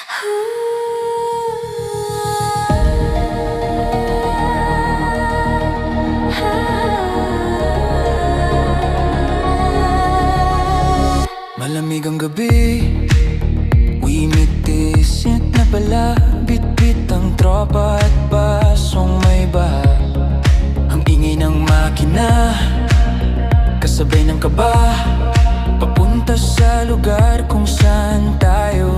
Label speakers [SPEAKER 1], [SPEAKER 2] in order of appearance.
[SPEAKER 1] Malamig ang gabi, umiitit na pala. Bit-bit ang tropa at basong may baha. Ang ingay ng makina, kasabay ng kaba, papunta sa lugar kung saan tayo